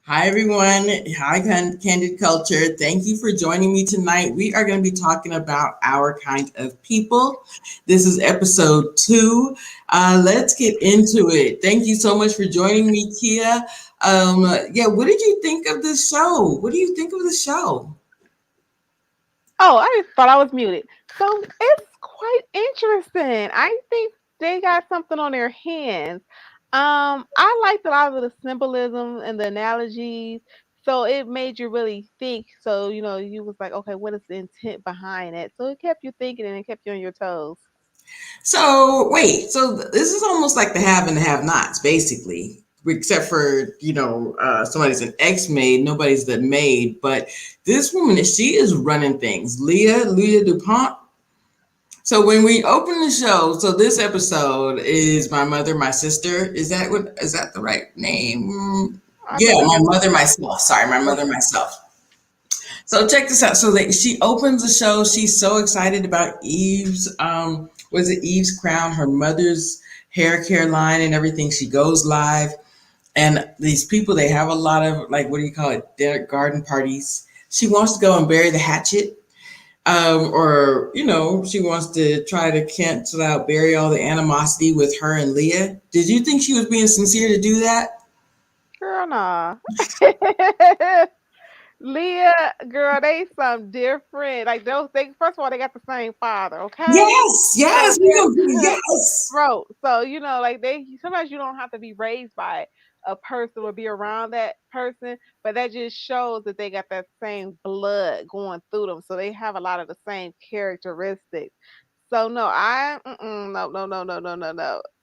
Hi, everyone. Hi, Candid Culture. Thank you for joining me tonight. We are going to be talking about our kind of people. This is episode 2. Let's get into it. Thank you so much for joining me, Kia. What did you think of the show? What do you think of the show? Oh, I just thought I was muted. So it's quite interesting. I think they got something on their hands. I liked a lot of the symbolism and the analogies. So it made you really think. So, you was like, okay, what is the intent behind it? So it kept you thinking and it kept you on your toes. So, wait. So, this is almost like the have and the have nots, basically. Except for, somebody's an ex-maid, nobody's the maid. But this woman, she is running things. Leah DuPont. So when we open the show, so this episode is My Mother, My Sister. Is that the right name? I Yeah, believe My it's Mother, Myself. Sorry, My Mother, okay. Myself. So check this out. So she opens the show. She's so excited about Eve's, was it Eve's crown, her mother's hair care line and everything. She goes live. And these people, they have a lot of, like, what do you call it? Their garden parties. She wants to go and bury the hatchet. Or she wants to try to cancel out, bury all the animosity with her and Leah. Did you think she was being sincere to do that? Girl, nah. Leah, girl, they some different. Like those things. First of all, they got the same father, okay? Yes, So yes, we they're agree. Yes. bro. So like they sometimes you don't have to be raised by a person or be around that person, but that just shows that they got that same blood going through them. So they have a lot of the same characteristics. So no,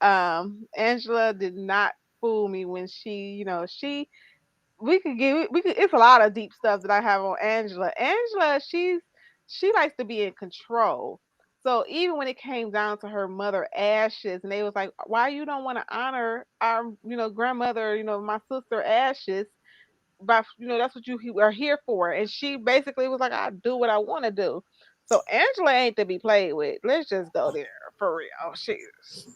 no. Angela did not fool me when she we could it's a lot of deep stuff that I have on Angela. Angela, she likes to be in control. So even when it came down to her mother ashes and they was like, why you don't want to honor our, grandmother, my sister ashes, but that's what you are here for. And she basically was like, I do what I want to do. So Angela ain't to be played with. Let's just go there for real. She is.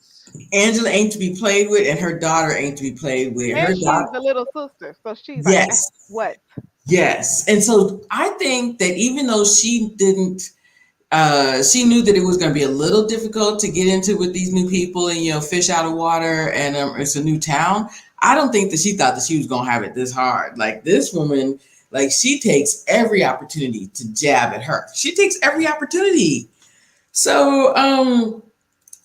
Angela ain't to be played with, and her daughter ain't to be played with. Her And she's daughter, the little sister. So she's like, yes, what? yes. And so I think that even though she didn't, she knew that it was going to be a little difficult to get into with these new people and fish out of water, and it's a new town. I don't think that she thought that she was going to have it this hard. Like this woman, like she takes every opportunity to jab at her. She takes every opportunity. So,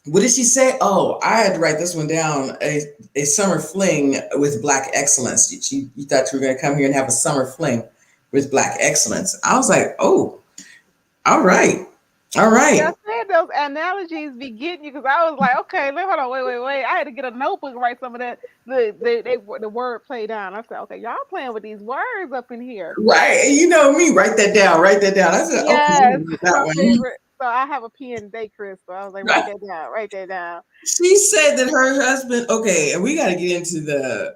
what did she say? Oh, I had to write this one down. A summer fling with black excellence. You thought you were going to come here and have a summer fling with black excellence. I was like, oh, all right. All See, I right. said those analogies be getting you because I was like, okay, hold on, wait. I had to get a notebook and write some of that the word play down. I said, okay, y'all playing with these words up in here. Right. And you know me, write that down. Write that down. I said, okay, I'm Yes, gonna do that my one. favorite. So I have a pen day, Chris. So I was like, write Right. that down, write that down. She said that her husband, okay, and we got to get into the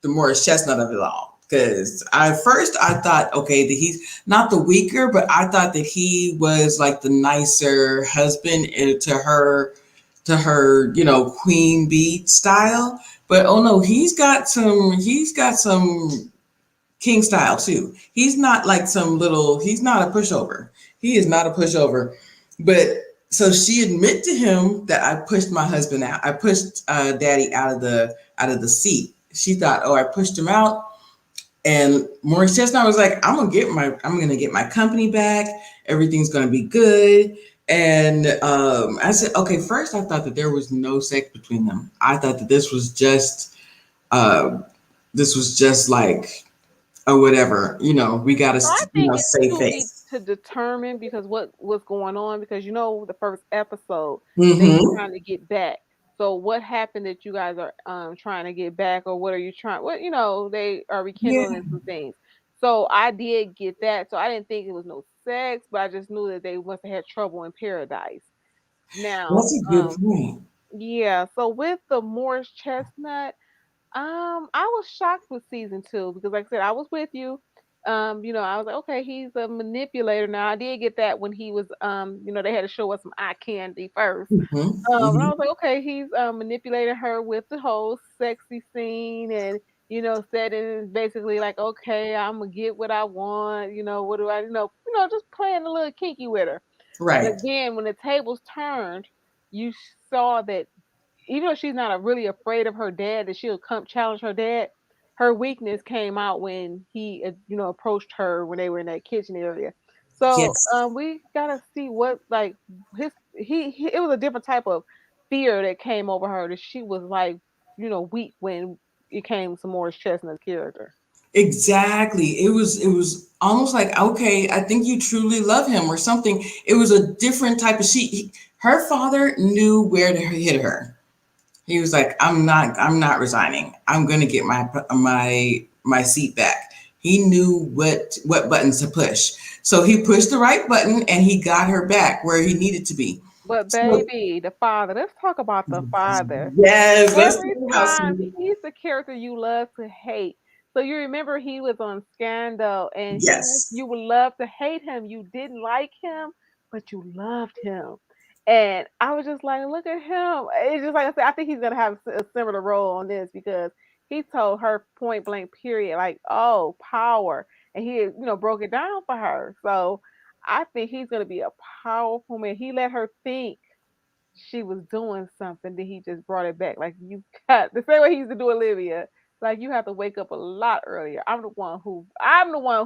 more chestnut of it all. Because I thought, okay, that he's not the weaker, but I thought that he was like the nicer husband to her, queen bee style. But oh no, he's got some king style too. He's not like he's not a pushover. He is not a pushover. But so she admit to him that I pushed my husband out. I pushed daddy out of the seat. She thought, oh, I pushed him out. And Maurice Chestnut was like, I'm gonna get my company back. Everything's gonna be good. And I said, okay, first I thought that there was no sex between them. I thought that uh, this was just like or whatever. We got to So I think it's save too deep face. to determine because what's going on because the first episode they were Mm-hmm. trying to get back. So what happened that you guys are trying to get back or what are you trying what they are Yeah. rekindling some things. So I did get that. So I didn't think it was no sex, but I just knew that they must have had trouble in paradise. Now, That's a good point. yeah. So with the Morris Chestnut, I was shocked with season two because, like I said, I was with you. I was like, okay, he's a manipulator. Now, I did get that when he was, they had to show us some eye candy first. Hmm. And I Hmm. was like, okay, he's manipulating her with the whole sexy scene, and said it is basically like, okay, I'm gonna get what I want. What do I, just playing a little kinky with her. But Right. then when the tables turned, you saw that even though she's not really afraid of her dad, that she'll come challenge her dad. Her weakness came out when he, approached her when they were in that kitchen area. So Yes. we gotta see what like he. It was a different type of fear that came over her that she was like, weak when it came to Morris Chestnut's character. Exactly. It was almost like, okay, I think you truly love him or something. It was a different type of her father knew where to hit her. He was like, I'm not resigning. I'm going to get my seat back. He knew what buttons to push. So he pushed the right button and he got her back where he needed to be. But So baby, the father. Let's talk about the father. yes, let's Every see how time sweet. he's the character you love to hate. So you remember he was on Scandal and Yes. you would love to hate him. You didn't like him, but you loved him. And I was just like, look at him. It's just like I said, I think he's gonna have a similar role on this because he told her point blank period, like, oh, power. And he, broke it down for her. So I think he's gonna be a powerful man. He let her think she was doing something, then he just brought it back. Like you got the same way he used to do Olivia. Like you have to wake up a lot earlier. I'm the one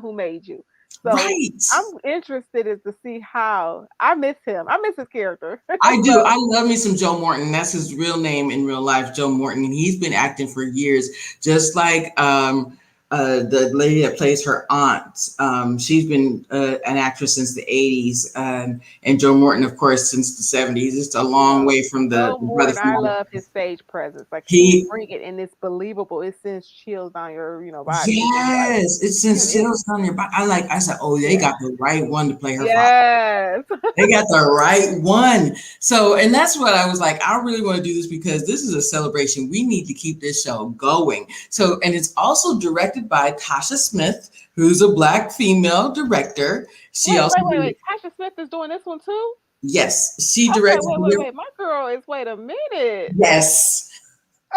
who made you. So Right. I'm interested as to see how I miss him. I miss his character. I do. So I love me some Joe Morton. That's his real name in real life, Joe Morton, and he's been acting for years. Just like the lady that plays her aunt, she's been an actress since the '80s, and Joe Morton, of course, since the '70s. It's a long yeah. way from the Joe brother Morton, from I another. love his stage presence. Like he He bring it and it's believable. It sends chills down your, body. It's just like Yes, it sends it, chills down your body. I said, oh, they yeah. got the right one to play her father. Yes. They got the right one. So, and that's what I was like, I really want to do this because this is a celebration. We need to keep this show going. So, and it's also directed by Tasha Smith, who's a Black female director. She Wait, also, wait, wait, wait. Tasha Smith is doing this one too? yes, she Okay, directed, wait, wait, wait. My girl is wait a minute. yes.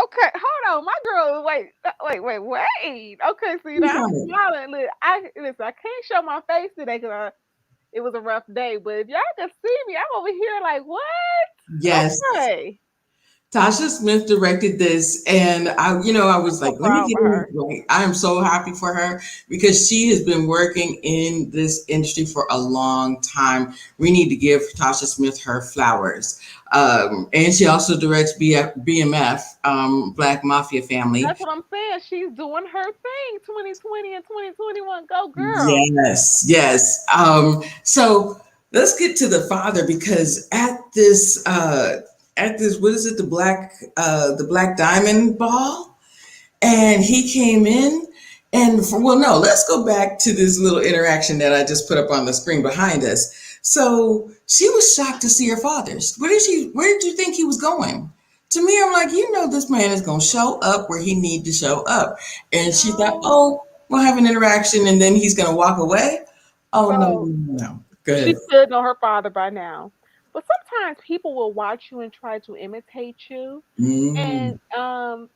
Okay, hold on. My girl is wait. Okay, so I'm smiling. Look, I can't show my face today because it was a rough day. But if y'all can see me, I'm over here like what? Yes. Okay, Tasha Smith directed this, and I I'm was so like, let me proud get for it her. right. I am so happy for her because she has been working in this industry for a long time. We need to give Tasha Smith her flowers. And she also directs BMF, Black Mafia Family. That's what I'm saying. She's doing her thing. 2020 and 2021. Go girl. Yes, yes. So let's get to the father because at this what is it, the Black Diamond Ball, and he came in well, no, let's go back to this little interaction that I just put up on the screen behind us. So she was shocked to see her father. Where did you think he was going? To me, I'm like, this man is going to show up where he need to show up. And she thought, No. oh, we'll have an interaction and then he's going to walk away. Oh, no, no, So no, no. Go she ahead. should know her father by now. But sometimes people will watch you and try to imitate you. Mm, And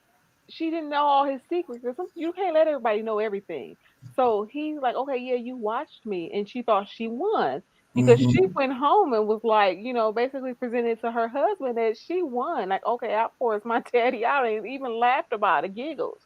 she didn't know all his secrets. You can't let everybody know everything. So he's like, okay, yeah, you watched me. And she thought she won because she mm-hmm, went home and was like, basically presented to her husband that she won. Like, okay, I forced my daddy out and even laughed about it, giggles.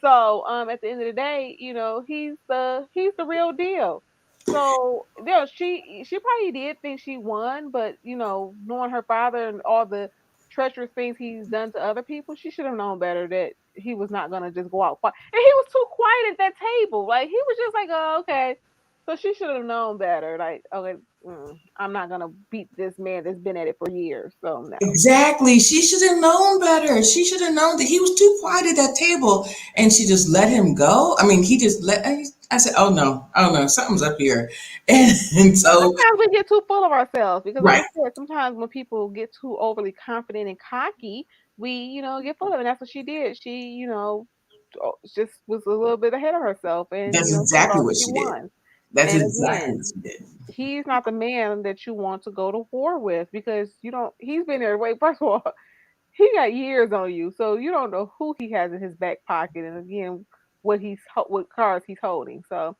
So at the end of the day, he's the real deal. So she probably did think she won, but knowing her father and all the treacherous things he's done to other people, she should have known better that he was not gonna just go out quiet. And he was too quiet at that table. Like he was just like, oh, okay. So she should have known better. Like, okay, I'm not gonna beat this man that's been at it for years. So no. Exactly. She should have known better. She should have known that he was too quiet at that table, and she just let him go. I mean, he just let. I said, oh no, something's up here," and But so sometimes we get too full of ourselves because, like I right. said, sometimes when people get too overly confident and cocky, we, get full of it. And that's what she did. She, just was a little bit ahead of herself and, That's exactly thought what she she did. won. That's And exactly what again, she did. he's not the man that you want to go to war with because you don't. He's been there. Wait, first of all, he got years on you, so you don't know who he has in his back pocket, and again, what cards he's holding. So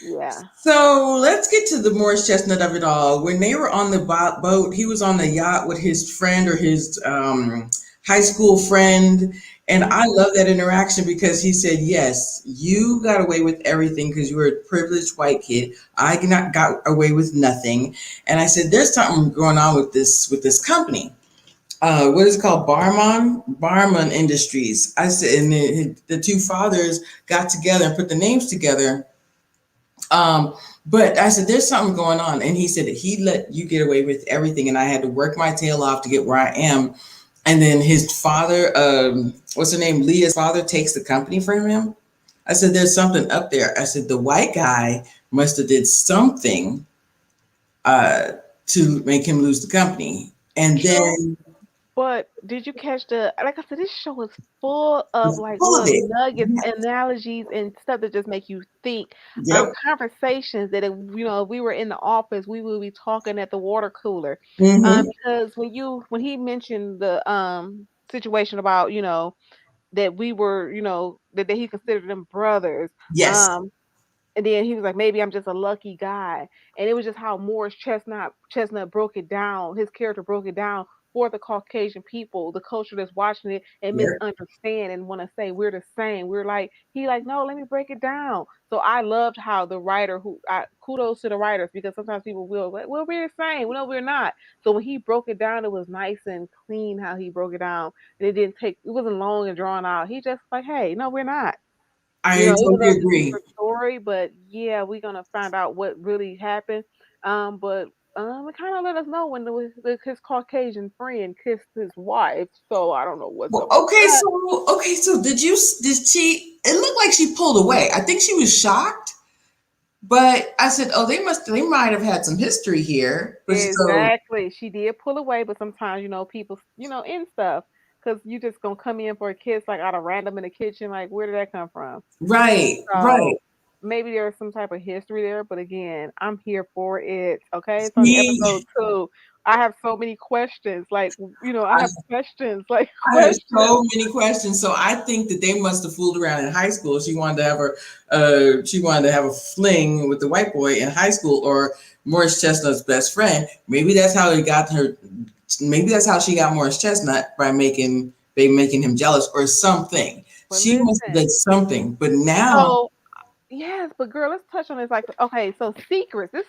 yeah. So let's get to the Morris Chestnut of it all. When they were on the boat, he was on the yacht with his friend or his high school friend. And I Hmm. love that interaction because he said, "Yes, you got away with everything because you were a privileged white kid. I not got away with nothing." And I said, "There's something going on with this company. What is it called? Barman Industries." I said, and the two fathers got together and put the names together, but I said, "There's something going on." And he said that he let you get away with everything. And I had to work my tail off to get where I am. And then his father, what's her name? Leah's father takes the company from him. I said, "There's something up there." I said, "The white guy must have did something uh, to make him lose the company." And True. then But did you catch like I said, this show is full of it's like full of little it. nuggets, analogies, and stuff that just make you think. Yep. Conversations that if we were in the office, we would be talking at the water cooler. Mm-hmm. Because when he mentioned the situation about that we were that he considered them brothers. Yes. Um, and then he was like, maybe I'm just a lucky guy. And it was just how Morris Chestnut broke it down. His character broke it down for the Caucasian people, the culture that's watching it and Yep. misunderstand and want to say we're the same. We're like, he like, no, let me break it down. So I loved how the writer kudos to the writers because sometimes people will like, well, we're the same. Well, no, we're not. So when he broke it down, it was nice and clean how he broke it down. And it wasn't long and drawn out. He just like, hey, no, we're not. I Even though totally it's a agree. deeper story, but yeah, we're gonna find out what really happened. But it kind of let us know when his Caucasian friend kissed his wife. So I don't know what's Well, up with that. okay, so did she? It looked like she pulled away. I think she was shocked, but I said, "Oh, they might have had some history here." But so Exactly, she did pull away, but sometimes people in stuff because you just gonna come in for a kiss like out of random in the kitchen. Like where did that come from? right, right. So maybe there's some type of history there, but again, I'm here for it. Okay, it's only See, episode 2. I have so many questions. Like, I I, have questions, like I have questions. so many questions. So I think that they must have fooled around in high school. She wanted to have a fling with the white boy in high school, or Morris Chestnut's best friend. Maybe that's how he got her. Maybe that's how she got Morris Chestnut by making him jealous or something. But She must have listen, did something. But now, so yes, but girl, let's touch on this. Like, okay, so secrets. This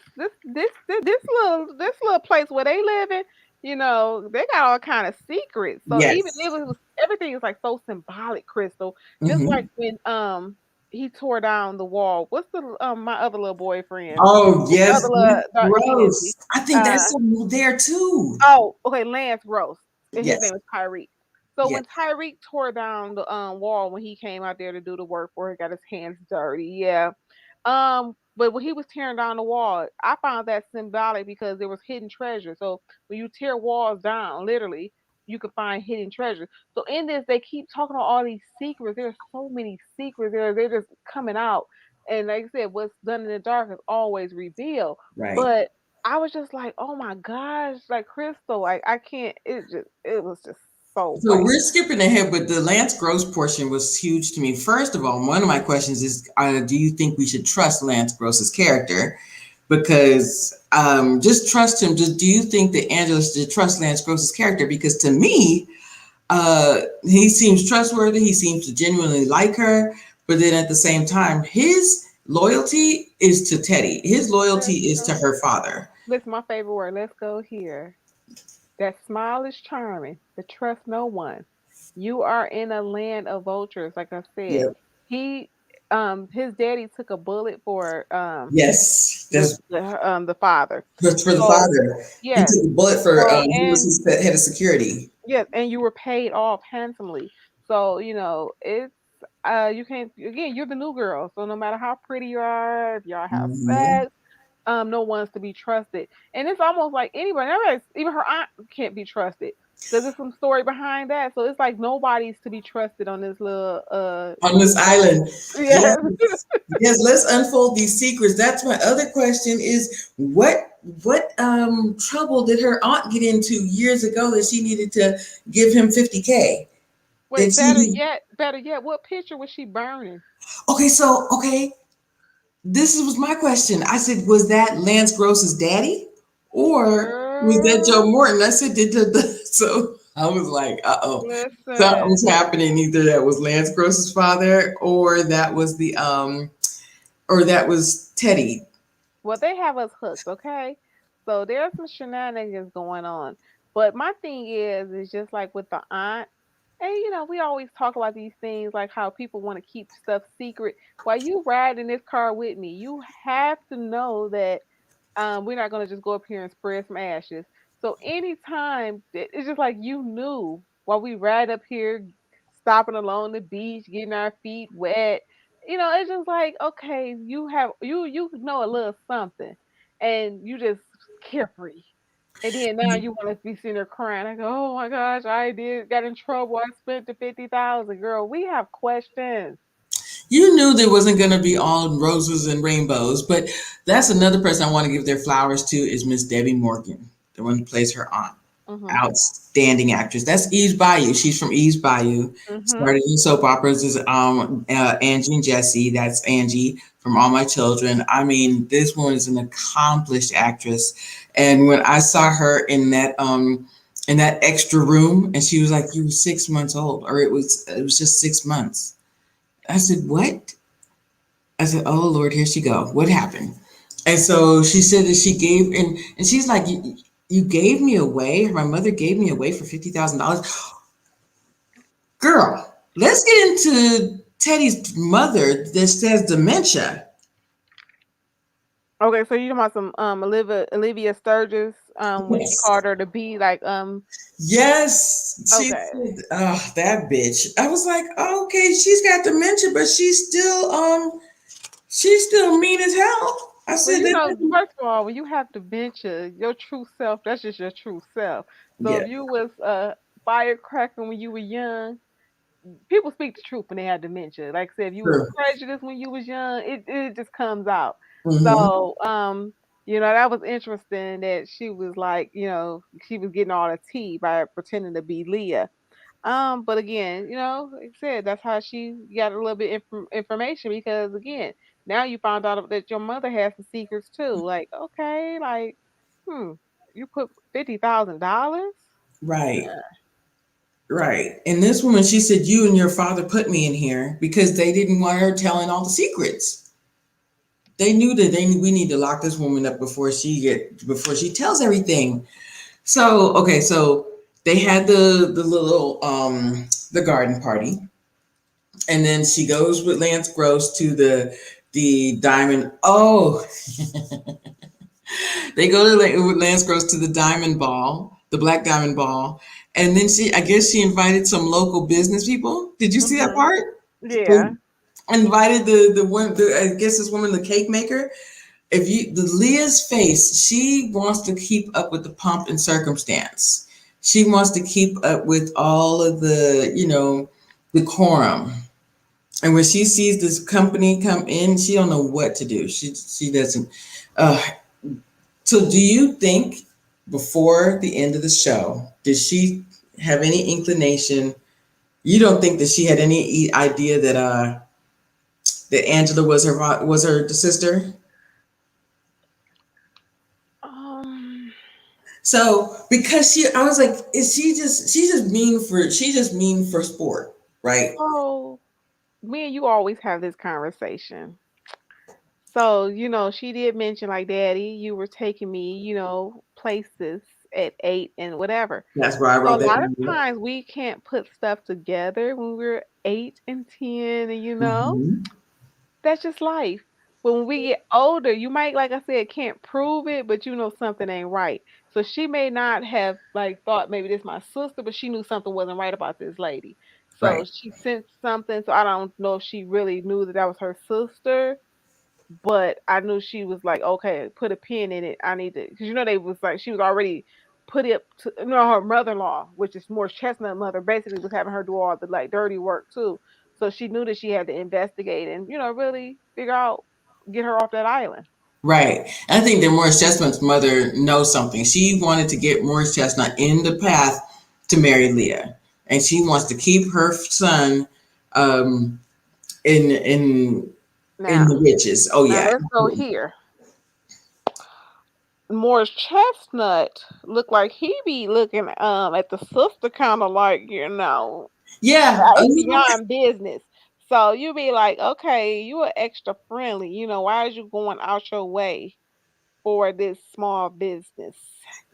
little place where they live in, they got all kind of secrets. So even yes. it was everything is like so symbolic, Crystal. Just like Hmm. when he tore down the wall. What's the my other little boyfriend? Oh The yes, other little that's dark skinned. gross. I think Uh that's something there too. Oh, okay, Lance Roast, and his Yes, name is Tyreek. So when yes. Tyreek tore down the wall when he came out there to do the work for it, got his hands dirty, yeah. But when he was tearing down the wall, I found that symbolic because there was hidden treasure. So when you tear walls down, literally, you can find hidden treasure. So in this, they keep talking about all these secrets. There's so many secrets there. They're just coming out. And like I said, what's done in the dark is always revealed. Right. But I was just like, "Oh my gosh!" Like Crystal, like I can't. It was just so So like, we're skipping ahead, but the Lance Gross portion was huge to me. First of all, one of my questions is, do you think we should trust Lance Gross's character? Because just trust him. Just do you think that Angela should trust Lance Gross's character? Because to me, he seems trustworthy. He seems to genuinely like her, but then at the same time, his loyalty is to Teddy. His loyalty let's is to go. her father. Listen, my favorite word. Let's go here. That smile is charming, but trust no one. You are in a land of vultures, like I said. Yep. He his daddy took a bullet for Yes, that's the father. for the So father. He yes. took the bullet for So he was and his head of security. yes, and you were paid off handsomely. So, it's you can't again, you're the new girl. So no matter how pretty you are, if y'all have Hmm. sex, no one's to be trusted. And it's almost like anybody, even her aunt can't be trusted. Because there's some story behind that. So it's like nobody's to be trusted on this little On this island. yeah. Yes. Yes, let's unfold these secrets. That's my other question is what trouble did her aunt get into years ago that she needed to give him 50K? Did Wait, she better yet, what picture was she burning? okay, this was my question. I said, was that Lance Gross's daddy? Or was that Girl, Joe Morton? I said, so I was like, uh-oh. listen. Something's happening. Either that was Lance Gross's father or that was Teddy. Well, they have us hooked, okay? So there's some shenanigans going on. But my thing is just like with the aunt, and we always talk about these things like how people want to keep stuff secret. While you ride in this car with me, you have to know that we're not gonna just go up here and spread some ashes. So anytime it's just like you knew while we ride up here, stopping along the beach, getting our feet wet. It's just like okay, you know a little something, and you just carefree. And then now you want to be sitting there crying. I go, oh my gosh, got in trouble. I spent the 50,000. Girl, we have questions. You knew there wasn't going to be all roses and rainbows, but that's another person I want to give their flowers to is Miss Debbie Morgan, the one who plays her aunt. Mhm. Outstanding actress. That's Eve's Bayou. She's from Eve's Bayou. Mhm. Started in soap operas as Angie and Jesse. That's Angie from All My Children. I mean, this one is an accomplished actress. And when I saw her in that extra room, and she was like, "You were 6 months old," or it was just 6 months. I said, "What?" I said, "Oh Lord, here she go. What happened?" And so she said that she gave, and she's like, "You gave me away. My mother gave me away for $50,000." Girl, let's get into Teddy's mother that says dementia. Okay, so you talking about some Olivia Sturgis when she Yes. called her to be like Yes. She okay. said, oh, that bitch. I was like, oh, okay, she's got dementia, but she's still mean as hell. I Well, said that. first of all, when you have dementia, your true self, that's just your true self. So Yeah. if you was firecracker when you were young, people speak the truth when they have dementia. Like I said, if you was True. prejudiced when you was young, it just comes out. Mm-hmm. So that was interesting that she was like, she was getting all the tea by pretending to be Leah. But again, like I said, that's how she got a little bit information because again, now you found out that your mother has some secrets too. Like, okay, like, hmm, you put $50,000? Right. Right. And this woman, she said, you and your father put me in here because they didn't want her telling all the secrets. They knew that we need to lock this woman up before she tells everything. So okay, so they had the little the garden party, and then she goes with Lance Gross to the diamond. Oh, they go to Lance Gross to the diamond ball, the black diamond ball, and then I guess she invited some local business people. Did you see that Mhm. part? Yeah. Invited the one, I guess this woman, the cake maker. If you the Leah's face, she wants to keep up with the pomp and circumstance. She wants to keep up with all of the, decorum. And when she sees this company come in, she don't know what to do. She doesn't. Uh, so, do you think before the end of the show, did she have any inclination? You don't think that she had any idea that Angela was her sister? Um. So because I was like, is she just mean for sport, right? So me and you always have this conversation. So, she did mention like, Daddy, you were taking me, places at 8 and whatever. That's why I So a wrote that lot of down. times we can't put stuff together when we're 8 and 10, and Mm-hmm. that's just life. When we get older, you might, like I said, can't prove it, but you know something ain't right. So she may not have like thought maybe this my sister, but she knew something wasn't right about this lady. So Right. she sensed something. So I don't know if she really knew that that was her sister, but I knew she was like, okay, put a pin in it. I need to, because you know they was like she was already put it to, you know, her mother-in-law, which is more Chestnut mother, basically was having her do all the like dirty work too. So she knew that she had to investigate and really figure out get her off that island. Right. I think that Morris Chestnut's mother knows something. She wanted to get Morris Chestnut in the path to marry Leah, and she wants to keep her son um, in Now, the riches. Oh now yeah. let's go here. Morris Chestnut look like he be looking at the sister kind of like Yeah. it's beyond business. So you be like, okay, you are extra friendly. Why is you going out your way for this small business?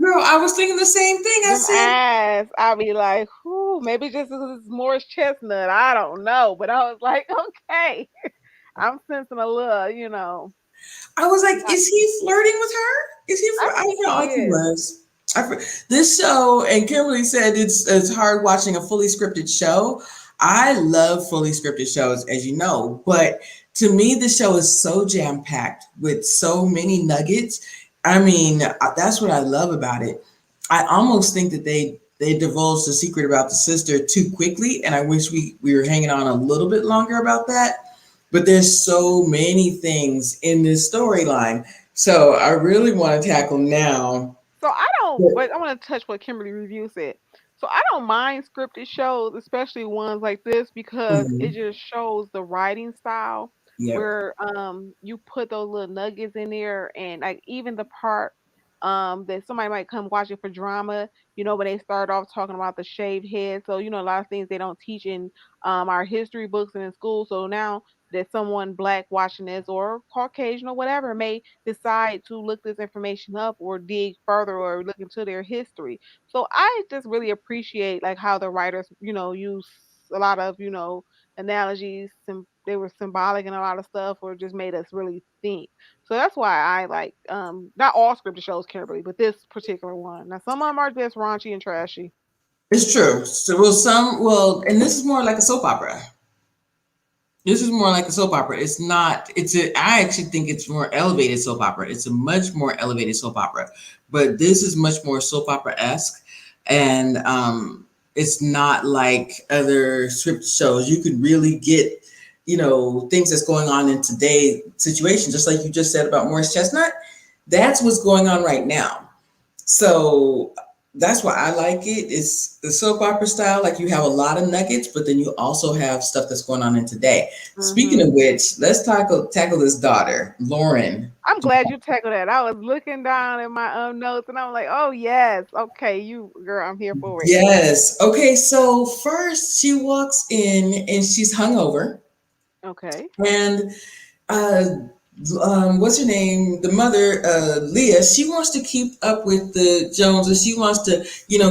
Girl, I was thinking the same thing. I Them said, eyes, I be like, whoo, maybe just because it's Morris Chestnut. I don't know. But I was like, okay, I'm sensing a little, I was like, not, is he flirting with her? Is he? I I think felt he like he is. was. This show, and Kimberly said it's hard watching a fully scripted show. I love fully scripted shows, as you know, but to me, the show is so jam packed with so many nuggets. I mean, that's what I love about it. I almost think that they divulged the secret about the sister too quickly, and I wish we were hanging on a little bit longer about that. But there's so many things in this storyline, so I really want to tackle now. So I don't, but I want to touch what Kimberly Review said. So I don't mind scripted shows, especially ones like this, because it Mhm. just shows the writing style Yep. where you put those little nuggets in there, and like even the part that somebody might come watch it for drama, when they start off talking about the shaved head. So a lot of things they don't teach in our history books and in school. So now that someone black watching this or Caucasian or whatever may decide to look this information up or dig further or look into their history. So I just really appreciate like how the writers, use a lot of, analogies, they were symbolic and a lot of stuff or just made us really think. So that's why I like not all scripted shows, Kimberly, but this particular one. Now some of them are just raunchy and trashy. It's true. So, well, and this is more like a soap opera. This is more like a soap opera. It's not. I actually think it's more elevated soap opera. It's a much more elevated soap opera, but this is much more soap opera esque, and it's not like other script shows. You could really get, things that's going on in today's situation, just like you just said about Morris Chestnut. That's what's going on right now. So that's why I like it. It's the soap opera style. Like you have a lot of nuggets, but then you also have stuff that's going on in today. Speaking of Mhm. which, let's tackle this daughter, Lauren. I'm glad you tackled that. I was looking down at my notes and I'm like, oh yes, okay, you girl, I'm here for it. Yes. Okay. So first, she walks in and she's hungover, Okay. and uh, what's her name? The mother, Leah, she wants to keep up with the Joneses. She wants to,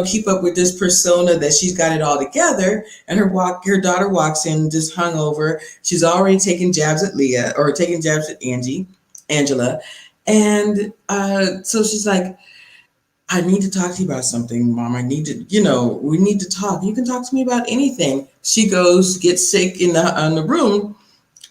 keep up with this persona that she's got it all together. And her daughter walks in just hungover. She's already taking jabs at Leah or taking jabs at Angela. And so she's like, I need to talk to you about something, Mom. I need to, we need to talk. You can talk to me about anything. She goes, gets sick in the room,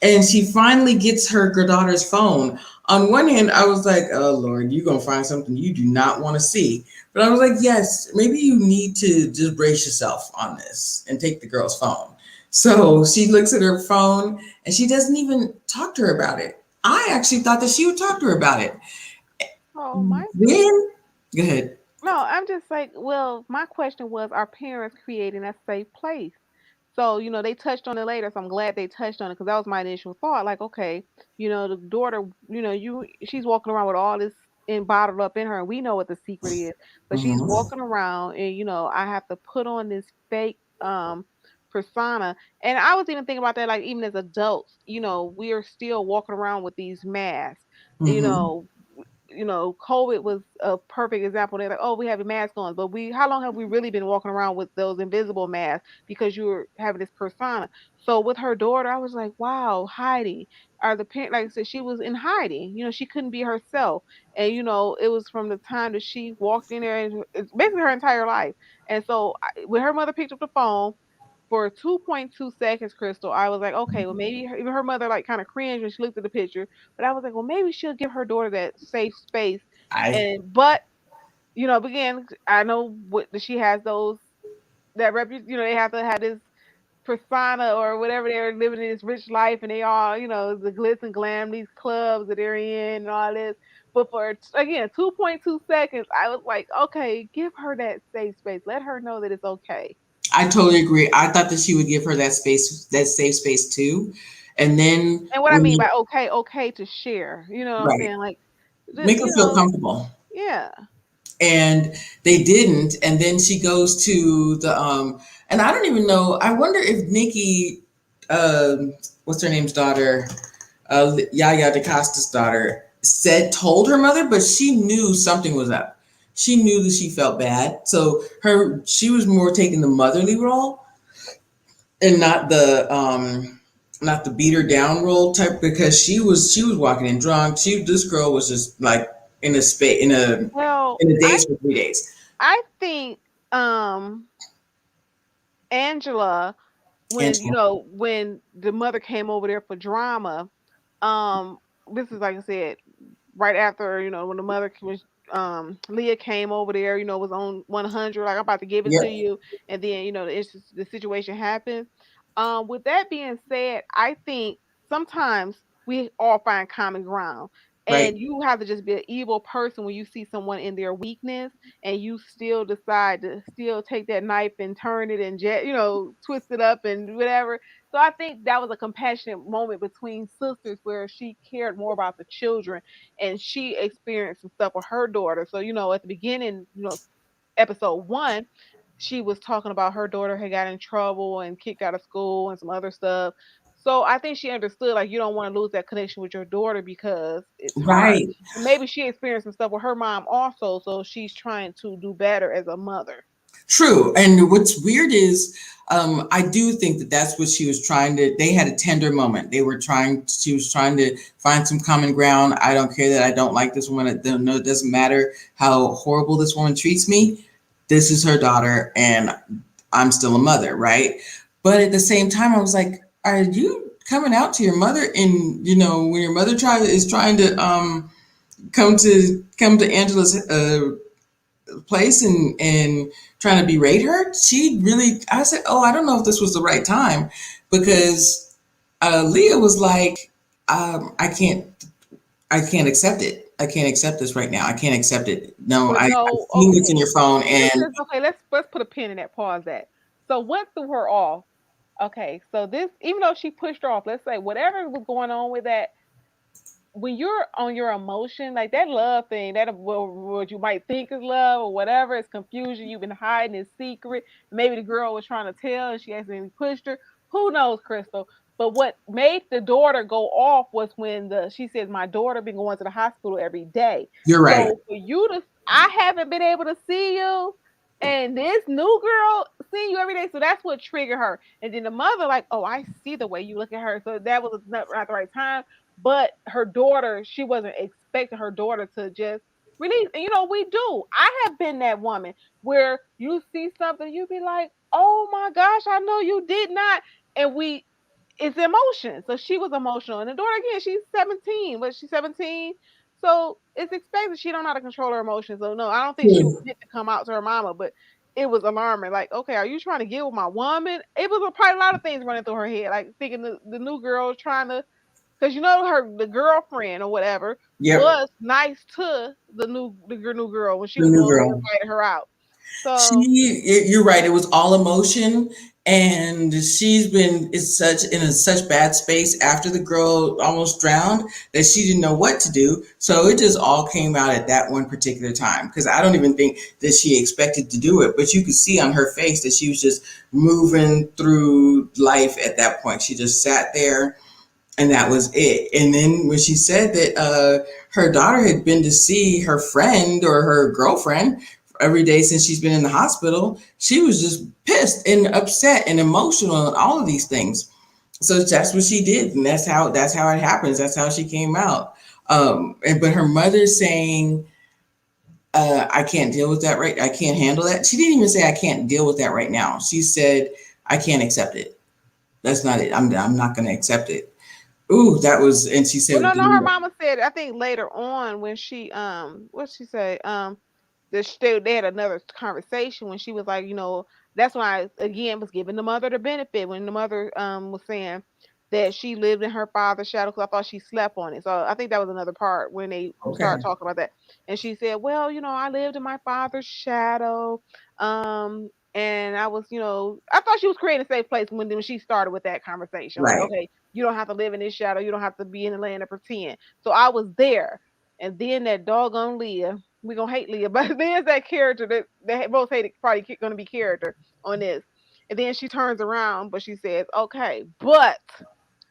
and she finally gets her daughter's phone. On one hand, I was like, oh Lord, you're gonna find something you do not want to see. But I was like, yes, maybe you need to just brace yourself on this and take the girl's phone. So she looks at her phone and she doesn't even talk to her about it. I actually thought that she would talk to her about it. Oh, my thing. Then, go ahead. No, I'm just like, well, my question was, are parents creating a safe place? So, they touched on it later, so I'm glad they touched on it because that was my initial thought. Like, okay, the daughter, she's walking around with all this bottled up in her, and we know what the secret is, but she's Mhm. walking around, and I have to put on this fake persona. And I was even thinking about that, like even as adults, we are still walking around with these masks, you Mhm. know COVID was a perfect example. They're like, oh, we have a mask on, but how long have we really been walking around with those invisible masks because you were having this persona? So with her daughter, I was like, wow, hiding. Are the parent, like I said, she was in hiding. She couldn't be herself, and it was from the time that she walked in there, and it's basically her entire life. And so when her mother picked up the phone for 2.2 seconds, Crystal, I was like, okay, well, maybe even her mother like kind of cringed when she looked at the picture, but I was like, well, maybe she'll give her daughter that safe space. I But again, I know what she has those that they have to have this persona or whatever, they're living in this rich life, and they all, the glitz and glam, these clubs that they're in and all this. But for again 2.2 seconds, I was like, okay, give her that safe space, let her know that it's okay. I totally agree. I thought that she would give her that space, that safe space too. And then And what I when mean you, by okay, okay to share, you know what I'm right, saying? Like, make her feel comfortable. yeah. And they didn't. And then she goes to the and I don't even know. I wonder if Nikki, what's her name's daughter, Yaya DeCosta's daughter, told her mother, but she knew something was up. She knew that she felt bad, so she was more taking the motherly role and not the beat her down role type, because she was walking in drunk. This girl was just like in a space Well, in a I daze for 3 days. I think Angela, when Angela. when the mother came over there for drama, um this is like I said, right after, when the mother was, Leah came over there, was on 100, like, I'm about to give it to Yep. you, and then, the situation happened. With that being said, I think sometimes we all find common ground, Right. and you have to just be an evil person when you see someone in their weakness, and you still decide to still take that knife and turn it and twist it up and whatever. So I think that was a compassionate moment between sisters where she cared more about the children, and she experienced some stuff with her daughter. So, at the beginning, episode one, she was talking about her daughter had got in trouble and kicked out of school and some other stuff. So I think she understood, like, you don't want to lose that connection with your daughter because it's hard. Right. And maybe she experienced some stuff with her mom also, so she's trying to do better as a mother. True. And what's weird is, I do think that that's what she was trying to. They had a tender moment. She was trying to find some common ground. I don't care that I don't like this woman. I don't know. It doesn't matter how horrible this woman treats me. This is her daughter, and I'm still a mother, right? But at the same time, I was like, are you coming out to your mother? And when your mother is trying to come to Angela's place and trying to berate her, I said, oh, I don't know if this was the right time, because Leah was like, I can't accept it. I can't accept this right now. I can't accept it. No, But I've no, seen this in okay. your phone, and Okay, let's put a pin in that, pause that. So what threw her off? Okay, so this, even though she pushed her off, let's say whatever was going on with that, when you're on your emotion, like that love thing, that what you might think is love or whatever, it's confusion. You've been hiding in secret. Maybe the girl was trying to tell and she accidentally pushed her. Who knows, Crystal? But what made the daughter go off was when she says, "My daughter been going to the hospital every day." you're right. So for you to, I haven't been able to see you, and this new girl seeing you every day, so that's what triggered her. And then the mother, like, "Oh, I see the way you look at her." So that was not the right time. But her daughter, she wasn't expecting her daughter to just release. And we do. I have been that woman where you see something, you be like, "Oh my gosh, I know you did not." And it's emotion. So she was emotional. And the daughter, again, she's 17. Was she 17? So it's expected she don't know how to control her emotions. So no, I don't think she was meant to come out to her mama, but it was alarming. Like, okay, are you trying to get with my woman? It was probably a lot of things running through her head, like thinking the new girl trying to, because the girlfriend or whatever Yep. was nice to the new girl when she The was the new one who girl. invited her out. So You're right. It was all emotion, and she's been in such bad space after the girl almost drowned that she didn't know what to do. So it just all came out at that one particular time. Because I don't even think that she expected to do it, but you could see on her face that she was just moving through life at that point. She just sat there And that was it. And then when she said that her daughter had been to see her friend or her girlfriend every day since she's been in the hospital, she was just pissed and upset and emotional and all of these things. So that's what she did, and that's how it happens. That's how she came out. But her mother's saying, "I can't deal with that right. I can't handle that." She didn't even say, "I can't deal with that right now." She said, "I can't accept it. That's not it. I'm not going to accept it." Ooh, that was, and she Well, said, no, no, her mama said, I think later on when she what she say, they had another conversation when she was like, that's when I again was giving the mother the benefit when the mother was saying that she lived in her father's shadow because I thought she slept on it. So I think that was another part when they okay, started talking about that. And she said, well, I lived in my father's shadow. And I was, I thought she was creating a safe place when she started with that conversation. Like, right. okay, you don't have to live in this shadow. You don't have to be in the land of pretend. So I was there. And then that doggone Leah, we gonna hate Leah, but there's that character that they both hate. Probably gonna be character on this. And then she turns around, but she says, "Okay, but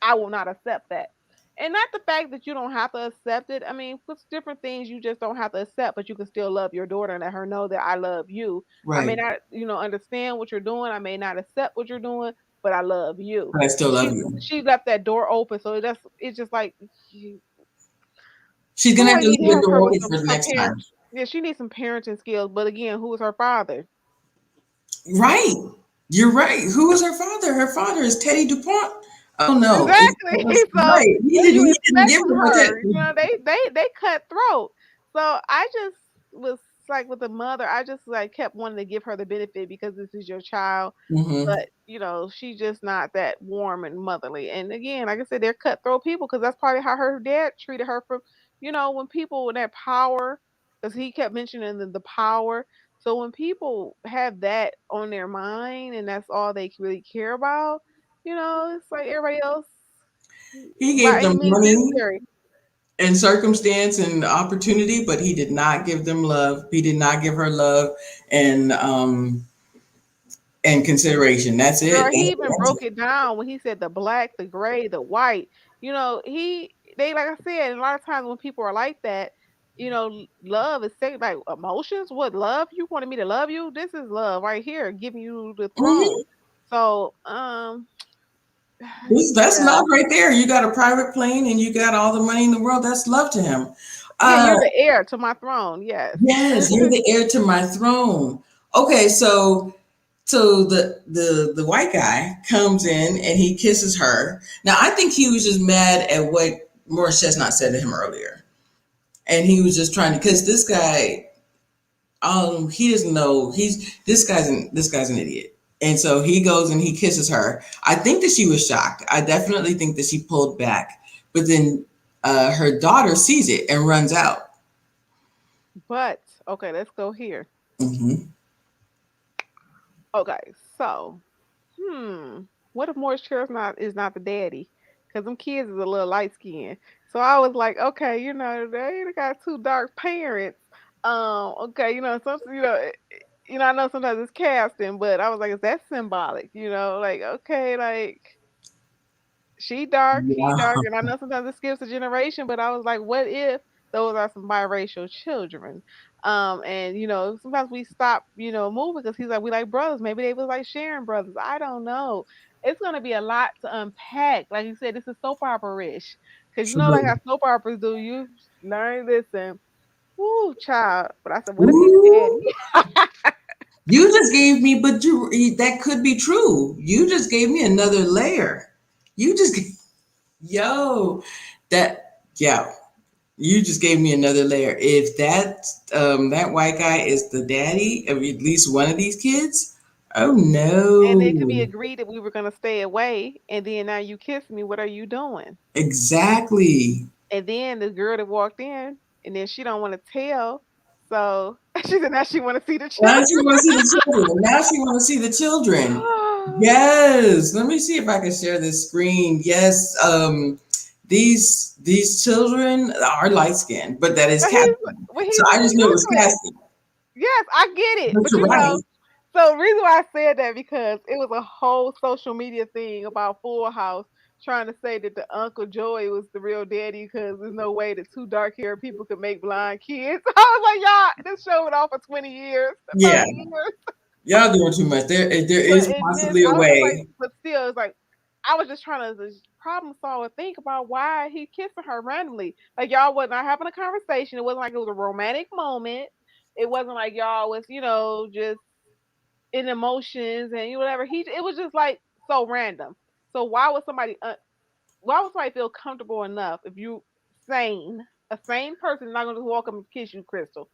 I will not accept that." And not the fact that you don't have to accept it. I mean, what's different things you just don't have to accept, but you can still love your daughter and let her know that I love you. I may Right. not, understand what you're doing. I may not accept what you're doing, but I love you. But I still And love she you. she left that door open, so it's just like She's gonna have boy to need to leave the help her door with open some for the some next parent. time. Yeah, she needs some parenting skills. But again, who is her father? Right. You're right. Who is her father? Her father is Teddy DuPont. Oh no. Exactly. So Right. He what do didn't. you He didn't expect give from her her? that. They cut throat. So I just was like with the mother, I just like kept wanting to give her the benefit because this is your child. Hmm. But she's just not that warm and motherly. And again, like I said, they're cutthroat people because that's probably how her dad treated her. From when people with that power, because he kept mentioning the power. So when people have that on their mind and that's all they really care about, it's like everybody else He gave by any them means money necessary. and circumstance and opportunity, but he did not give them love. He did not give her love and and consideration. That's it. Girl, he even broke it down when he said the black, the gray, the white. They like I said, a lot of times when people are like that, love is like emotions. What love? You wanted me to love you? This is love right here, giving you the throne. Mhm. So, That's yeah, love right there. You got a private plane and you got all the money in the world. That's love to him. yeah, Uh, you're the heir to my throne. Yes. yes, you're the heir to my throne. Okay, so the white guy comes in and he kisses her. Now I think he was just mad at what Morris Chestnut said to him earlier, and he was just trying to because this guy, he doesn't know this guy's an idiot, and so he goes and he kisses her. I think that she was shocked. I definitely think that she pulled back, but then her daughter sees it and runs out. But okay, let's go here. Hmm. Okay, so what if Morris Chestnut is not the daddy? Because them kids is a little light skinned. So I was like, okay, they got two dark parents. Okay, some, I know sometimes it's casting, but I was like, is that symbolic? Like, okay, like she dark, he dark, Yeah. and I know sometimes it skips a generation, but I was like, what if those are some biracial children? And sometimes we stop, moving because he's like, we like brothers. Maybe they was like sharing brothers. I don't know. It's gonna be a lot to unpack. Like you said, this is soap opera-ish. Cause like True. how soap operas do, you learn this and woo, child. But I said, what if he's the Ooh. daddy? You just gave me, but that could be true. You just gave me another layer. You just, yo, yeah. You just gave me another layer. If that white guy is the daddy of at least one of these kids, oh And it could be no, agreed that we were gonna stay away, and then now you kiss me. What are you doing? exactly. And then the girl that walked in, and then she don't want to tell. So she said now she want to see the Now children. she want to see the children. Now she want to see the children. Yes. Let me see if I can share this screen. Yes. These children are light skinned, but that is But he's casting. well, So he's I just knew it was exactly. casting. Yes, I get it. But But you're right. so the reason why I said that because it was a whole social media thing about Full House trying to say that the Uncle Joey was the real daddy because there's no way that two dark haired people could make blind kids. I was like, y'all, this show went on for 20 years, Yeah, 30 years. y'all doing too much. There But is in this, possibly a I was just like, way. but still, it's like, I was just trying to just problem solve and think about why he kissing her randomly. Like, y'all was not having a conversation. It wasn't like it was a romantic moment. It wasn't like y'all was, just in emotions and whatever. It was just like so random. So why would somebody feel comfortable enough if you a sane person is not going to walk up and kiss you, Crystal?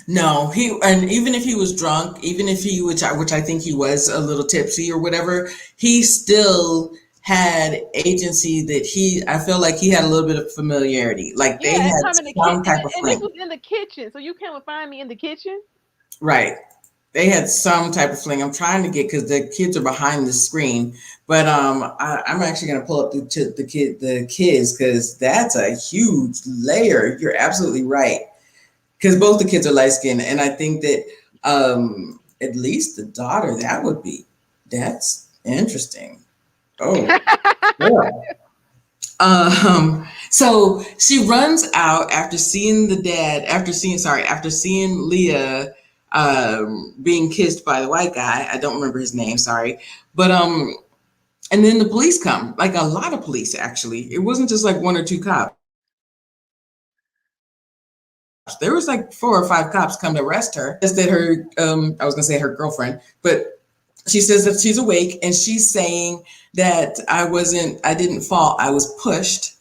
No, and even if he was drunk, even if he, which I think he was a little tipsy or whatever, he still had agency that I feel like he had a little bit of familiarity. Like they Yeah, and had come in the some kitchen, type of and this fling. was in the kitchen, so you can't find me in the kitchen. Right. They had some type of fling. I'm trying to get because the kids are behind the screen, but I'm actually gonna pull up the kids because that's a huge layer. You're absolutely right because both the kids are light skinned, and I think that at least the daughter that's interesting. Oh, yeah. So she runs out after seeing the dad, after seeing Leah being kissed by the white guy. I don't remember his name, sorry. But and then the police come, like a lot of police actually. It wasn't just like one or two cops. There was like 4 or 5 cops come to arrest her. Just that her I was gonna say her girlfriend, but she says that she's awake and she's saying that I didn't fall, I was pushed,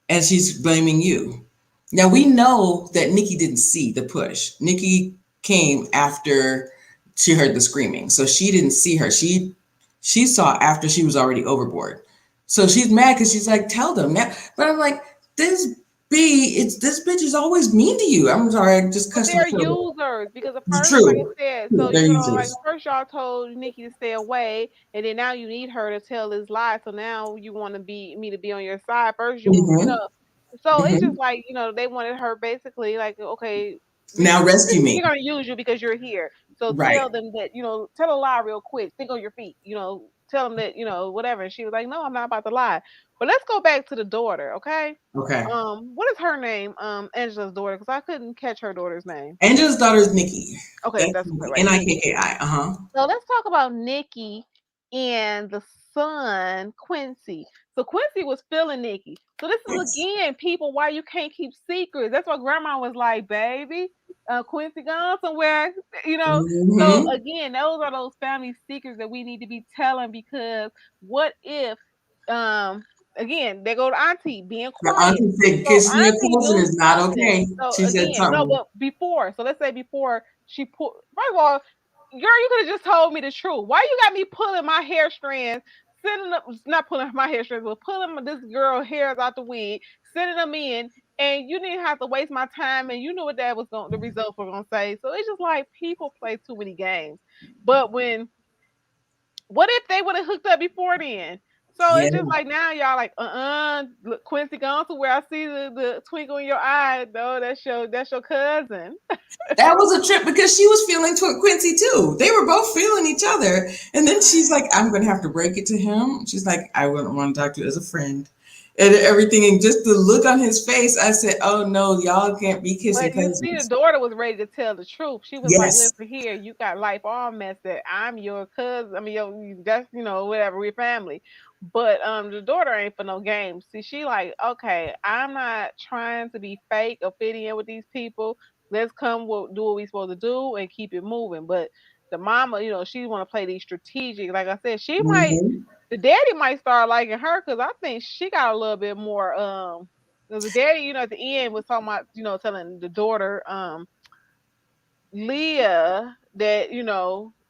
and she's blaming you. Now we know that Nikki didn't see the push. Nikki came after she heard the screaming, so she didn't see her. She saw after she was already overboard. So she's mad because she's like, tell them now. But I'm like, this bitch is always mean to you. I'm sorry, I just But cussed her. they're users because at first, like I True. said, True. so They're like users. first y'all told Nikki to stay away, and then now you need her to tell this lie. So now you want me to be on your side. First, Hmm. so it's Hmm. just like they wanted her basically like, okay, Now rescue me. we're gonna use you because you're here. So Right. tell them that tell a lie real quick. Think on your feet. Tell them that whatever. And she was like, no, I'm not about to lie. But let's go back to the daughter, okay? Okay. What is her name? Angela's daughter, because I couldn't catch her daughter's name. Angela's daughter is Nikki. Okay, That's that's right, Nikki. Nikki. Uh huh. So let's talk about Nikki and the son, Quincy. So Quincy was feeling Nikki. So this is Yes. again, people, why you can't keep secrets. That's why grandma was like, baby, Quincy gone somewhere, you know. So Hmm. again, those are those family secrets that we need to be telling because what if again they go to auntie being The quiet. auntie said So kissing your auntie cousin knew is not something. okay. So She said again, no, something. but before, so let's say before she put first of all, girl, you could have just told me the truth. Why you got me pulling my hair strands, sending up, not pulling my hair strands, but pulling this girl hairs out the wig, sending them in, and you didn't have to waste my time, and you knew what that was going, the results were going to say. So it's just like people play too many games. But what if they would have hooked up before then? So Yeah. it's just like now y'all like, look, Quincy gone to where I see the twinkle in your eye. No, that's your cousin. That was a trip because she was feeling Quincy too. They were both feeling each other. And then she's like, I'm going to have to break it to him. She's like, I wouldn't want to talk to you as a friend. And everything. And just the look on his face, I said, oh no, y'all can't be kissing But you see, the cousins. daughter was ready to tell the truth. She was like, Yes. "Listen here, you got life all messed up. I'm your cousin. I mean, that's whatever. We're family." But the daughter ain't for no games. See, she like, okay, I'm not trying to be fake or fit in with these people. Let's do what we supposed to do and keep it moving. But the mama, she want to play these strategic. Like I said, she might. Hmm. The daddy might start liking her because I think she got a little bit more. The daddy, at the end was talking about, telling the daughter, Leah, that,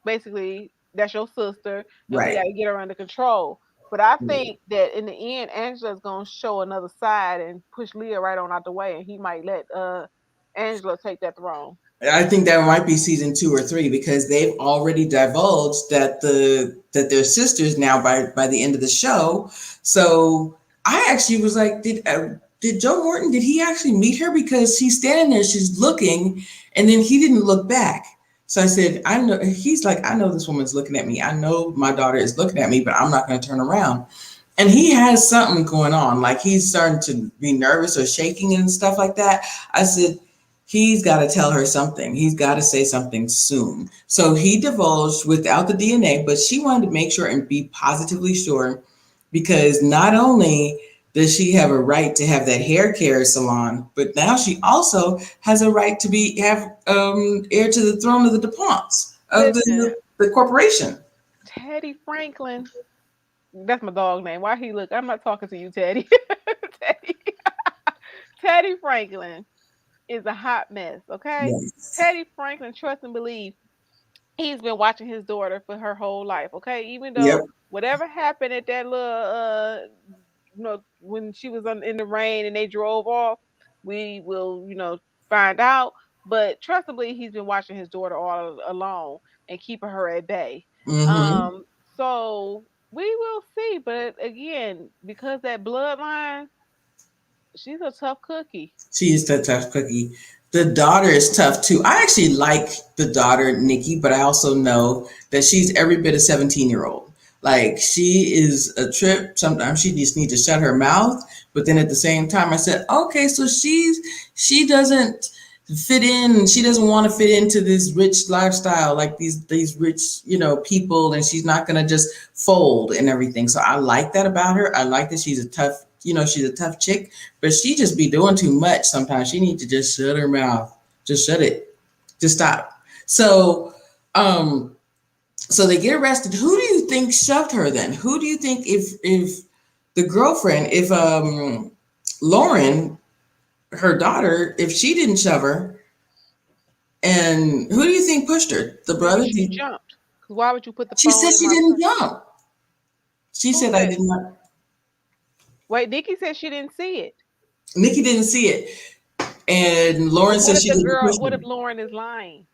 basically that's your sister and we got Right. to get her under control. But I think that in the end, Angela's going to show another side and push Leah right on out the way. And he might let Angela take that throne. I think that might be season 2 or 3 because they've already divulged that they're sisters now by the end of the show. So I actually was like, did Joe Morton, did he actually meet her? Because he's standing there, she's looking, and then he didn't look back. So I said, I know. He's like, I know this woman's looking at me. I know my daughter is looking at me, but I'm not going to turn around. and he has something going on. Like he's starting to be nervous or shaking and stuff like that. I said, he's got to tell her something. He's got to say something soon. So he divulged without the DNA, but she wanted to make sure and be positively sure because not only does she have a right to have that hair care salon, but now she also has a right to be have heir to the throne of the DuPonts of Listen, the corporation. Teddy Franklin. That's my dog name. Why he look? I'm not talking to you, Teddy. Teddy. Teddy Franklin is a hot mess. Okay, Yes. Teddy Franklin, trust and believe, he's been watching his daughter for her whole life. Okay, even Yep. though whatever happened at that little when she was in the rain and they drove off, we will find out. But trust and believe, he's been watching his daughter all along and keeping her at bay. Mm-hmm. So we will see. But again, because that bloodline, she's a tough cookie. She is the tough cookie. The daughter is tough too. I actually like the daughter, Nikki, but I also know that she's every bit a 17-year-old. Like she is a trip. Sometimes she just needs to shut her mouth. But then at the same time, I said, okay, so she doesn't fit in. She doesn't want to fit into this rich lifestyle, like these rich, people, and she's not gonna just fold and everything. So I like that about her. I like that she's a tough chick, but she just be doing too much sometimes. She needs to just shut her mouth. Just shut it. Just stop. So they get arrested. Who do you think shoved her then? Who do you think if the girlfriend, if Lauren, her daughter, if she didn't shove her, and who do you think pushed her? The Maybe brother? she jumped. 'Cause why would you put the She phone said in she my didn't purse? jump. She Who said I said? did not. Wait, Nikki said she didn't see it. Nikki didn't see it. And Lauren But said what if she the didn't girl? push What if her. Lauren is lying?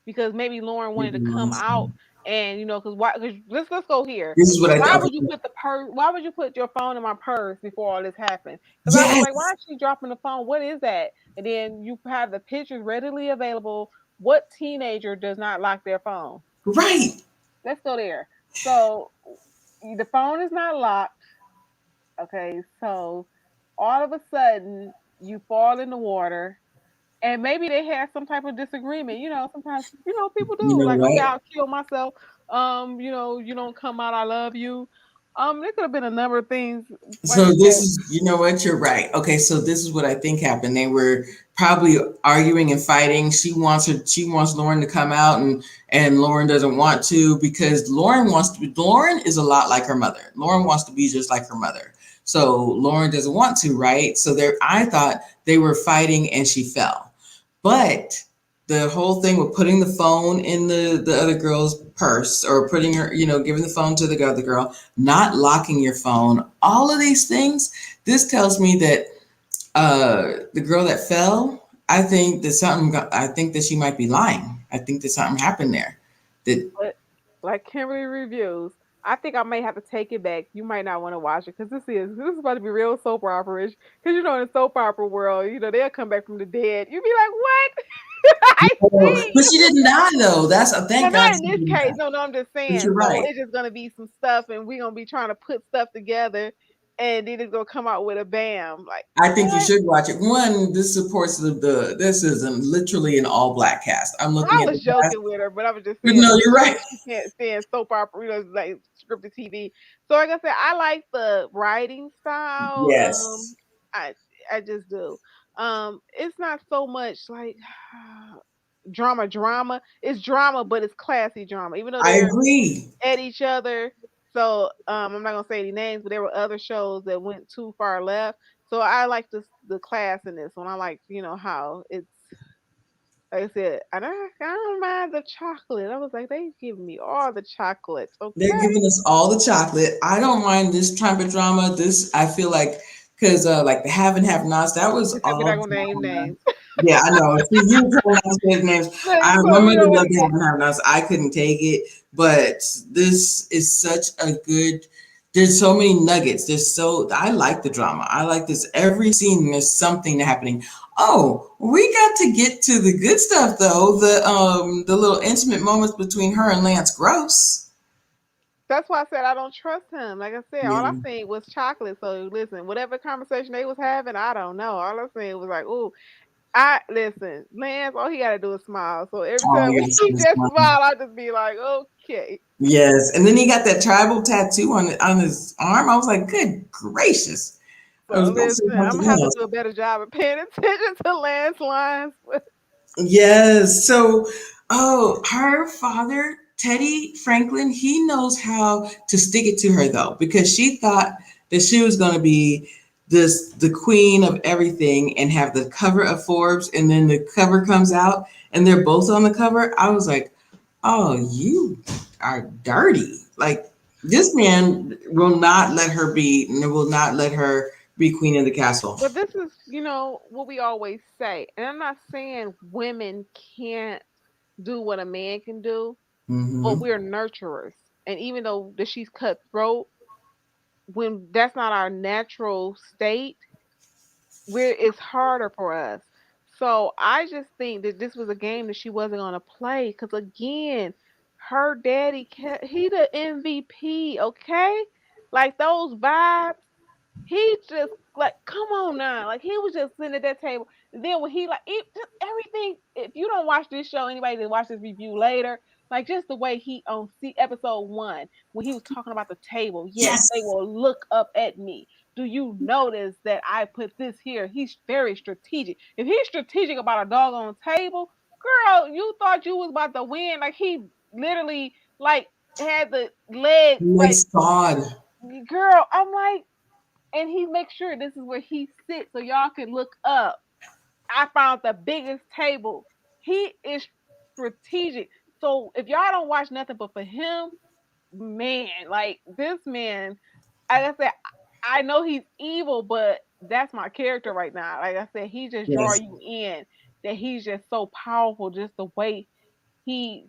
Because maybe Lauren wanted to come This out, and because why? Cause let's go here. is what I Why thought. would you put the purse? Why would you put your phone in my purse before all this happened? Because I was like, why Yes, is she dropping the phone? What is that? And then you have the pictures readily available. What teenager does not lock their phone? right. Let's go there. So the phone is not locked. Okay, so all of a sudden you fall in the water, and maybe they had some type of disagreement. Sometimes people You do know like, okay, what? I'll kill myself. You don't come out, I love you. There could have been a number of things, like So you this said. is, you know what? You're right. Okay, so this is what I think happened. They were probably arguing and fighting. She wants Lauren to come out, and Lauren doesn't want to because Lauren wants to. Lauren is a lot like her mother. Lauren wants to be just like her mother. So Lauren doesn't want to, right? So there, I thought they were fighting, and she fell. But the whole thing with putting the phone in the other girl's purse or putting her, giving the phone to the other girl, not locking your phone, all of these things, this tells me that the girl that fell, I think that she might be lying. I think that something happened there. That But like Kimberly reviews, I think I may have to take it back. You might not want to watch it because this is about to be real soap opera-ish. Because in the soap opera world, they'll come back from the dead. You be like, what? I see but you. she didn't die though. That's a Well, thank God not in she this didn't case. die. No, I'm just But saying. you're So right. it's just gonna be some stuff, and we're gonna be trying to put stuff together, and then it's gonna come out with a bam. Like I think you what? should watch it. One, this supports this is literally an all black cast. I'm looking I at the was cast, joking with her, but I was just but saying no, because you're she right. said she can't stand soap opera, like scripted TV. So like I said, I like the writing style. Yes, I I just do. It's not so much like drama. It's drama, but it's classy drama. Even though I they're agree. at each other. So I'm not gonna say any names, but there were other shows that went too far left. So I like the class in this one. I like how it's like I said, I don't mind the chocolate. I was like, they giving me all the chocolates, They're okay? giving us all the chocolate. I don't mind this trumpet drama. This I feel like because like the have and have nots, that was Except we're not all gonna name drama. names. Yeah, I know. See, you were trying not to say his names. So My we mother don't want loved to to have get and have nots. I couldn't take it, but this is such a good. There's so many nuggets. I like the drama. I like this every scene. There's something happening. Oh, we got to get to the good stuff though. The little intimate moments between her and Lance Gross. That's why I said I don't trust him. Like I said, all I Yeah. seen was chocolate. So listen, whatever conversation they was having, I don't know. All I seen was like, "Ooh, I listen." Lance, all he gotta do is smile. So every Oh, time you gotta see he this just one. smile, I just be like, "Okay." Yes, and then he got that tribal tattoo on his arm. I was like, good gracious. I was So gonna say listen, I'm gonna something have to else. do a better job of paying attention to Lance lines. Yes. So, oh, her father, Teddy Franklin, he knows how to stick it to her though, because she thought that she was going to be the queen of everything and have the cover of Forbes, and then the cover comes out and they're both on the cover. I was like, oh, you are dirty. Like this man will not let her be, will not let her be queen of the castle. But this is, what we always say. And I'm not saying women can't do what a man can do, but Hmm. we're nurturers. And even though that she's cutthroat, when that's not our natural state, it's harder for us. So I just think that this was a game that she wasn't gonna play because again, her daddy, he the MVP, okay? Like those vibes. He just like, come on now. Like he was just sitting at that table. And then when he like just everything, if you don't watch this show, anybody that watch this review later, like just the way he on see episode 1, when he was talking about the table, yes, they Yes. will look up at me. Do you notice that I put this here? He's very strategic. If he's strategic about a doggone table, girl, you thought you was about to win. Like he literally like had the leg Like like sod. girl, I'm like, and he makes sure this is where he sits so y'all can look up. I found the biggest table. He is strategic. So if y'all don't watch nothing but for him, man, like this man, like I said, I know he's evil, but that's my character right now. Like I said, he just draw Yes. you in. That he's just so powerful, just the way he.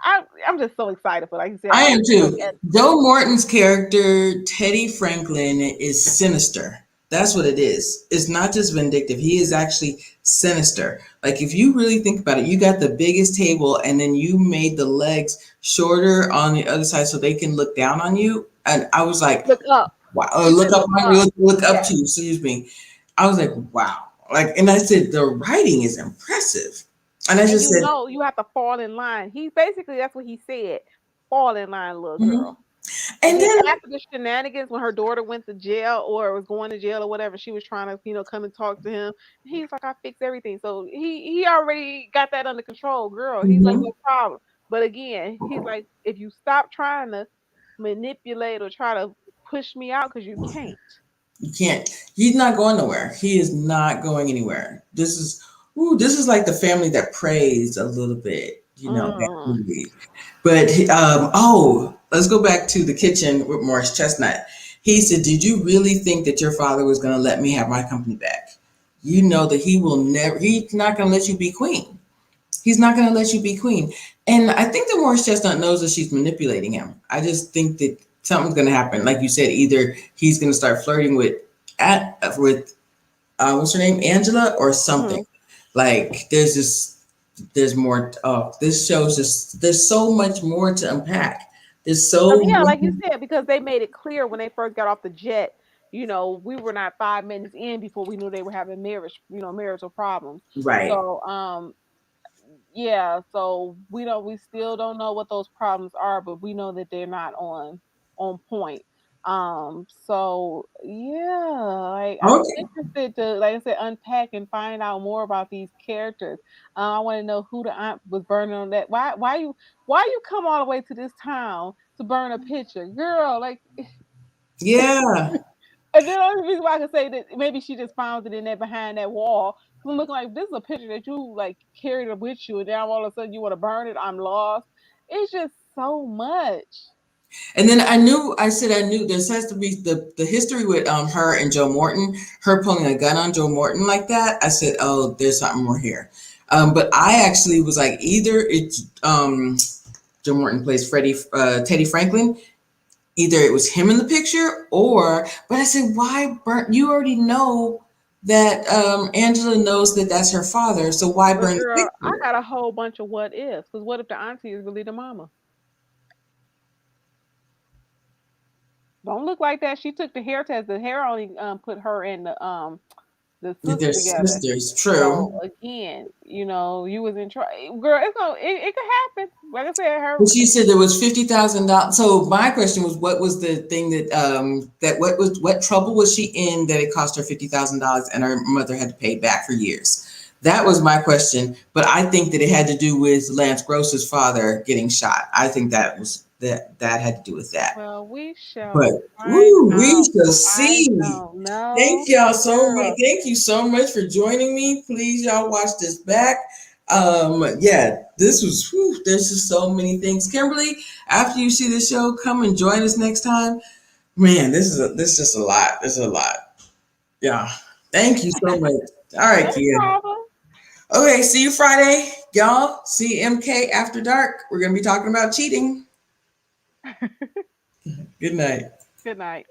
I'm just so excited for. Like you said, I all am these little too. Joe Morton's character, Teddy Franklin, is sinister. That's what it is. It's not just vindictive. He is actually sinister. Like if you really think about it, you got the biggest table and then you made the legs shorter on the other side so they can look down on you. And I was like, look up. wow, or He look said, up look on up. you, look up Yeah. to you, excuse me. I was like, wow. Like, and I said, the writing is impressive. And I And just you said, know you have to fall in line. He basically that's what he said. Fall in line, little mhm. girl. And And then then, after the shenanigans, when her daughter went to jail or was going to jail or whatever, she was trying to, come and talk to him. He's like, I fix everything. So he already got that under control, girl. He's like, mhm. no problem. But again, he's like, if you stop trying to manipulate or try to push me out, because you can't. You can't. He's not going nowhere. He is not going anywhere. This is like the family that prays a little bit, that Mm. movie. But oh, let's go back to the kitchen with Morris Chestnut. He said, "Did you really think that your father was going to let me have my company back? You know that he will never. He's not going to let you be queen. He's not going to let you be queen." And I think that Morris Chestnut knows that she's manipulating him. I just think that something's going to happen. Like you said, either he's going to start flirting with what's her name, Angela, or something. Mhm. Like there's more. Oh, this show's just there's so much more to unpack. There's so Yeah, much. like you said, because they made it clear when they first got off the jet, we were not 5 minutes in before we knew they were having marital problems. Right. So, yeah, so we still don't know what those problems are, but we know that they're not on point. So yeah, like I'm Okay. interested to, like I said, unpack and find out more about these characters. I want to know who the aunt was burning on that. Why you come all the way to this town to burn a picture, girl? Like, Yeah. and then the only reason why I can say that maybe she just found it in there behind that wall. I'm looking like this is a picture that you like carried it with you, and now all of a sudden you want to burn it. I'm lost. It's just so much. And then I knew there has to be the history with her and Joe Morton, her pulling a gun on Joe Morton like that. I said, oh, there's something more here. But I actually was like, either it's Joe Morton plays Teddy Franklin. Either it was him in the picture, but I said, why burn? You already know that Angela knows that that's her father, so why But burn the girl, I picture? got a whole bunch of what ifs. Because what if the auntie is really the mama? Don't look like that. She took the hair test. The hair only put her and the sister Their together. sisters, So true. again, you was in girl. It could happen. Like I said, But her. she said there was $50,000. So my question was, what was the thing that what trouble was she in that it cost her $50,000 and her mother had to pay it back for years? That was my question. But I think that it had to do with Lance Gross's father getting shot. I think that had to do with that. Well, we But shall find ooh, we out. shall I see. don't know, Thank y'all so much. girl. Thank you so much for joining me. Please, y'all watch this back. Yeah, there's just so many things. Kimberly, after you see the show, come and join us next time. Man, this is just a lot. This is a lot. Yeah. Thank you so much. All right, No Kia. problem. Okay, see you Friday, y'all. See MK after dark. We're gonna be talking about cheating. Good night. Good night.